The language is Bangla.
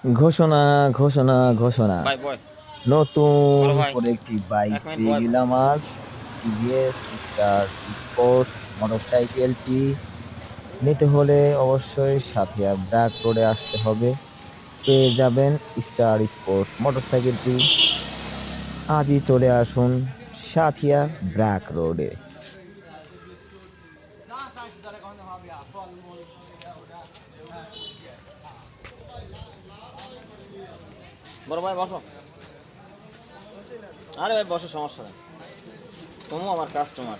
ঘোষণা ঘোষণা ঘোষণা ভাই বয় নতুন বড় ভাই করে একটি বাইক 1 মিনিট পেয়ে বয় ভাই। গেলাম আজ। টিভিএস স্টার স্পোর্টস মোটরসাইকেলটি নিতে হলে অবশ্যই সাথিয়া ব্র্যাক রোডে আসতে হবে। পেয়ে যাবেন স্টার স্পোর্টস মোটরসাইকেলটি। আজই চলে আসুন সাথিয়া ব্র্যাক রোডে। বড় ভাই বসো। আরে ভাই বসো, সমস্যা নেই, তুমি আমার কাস্টমার।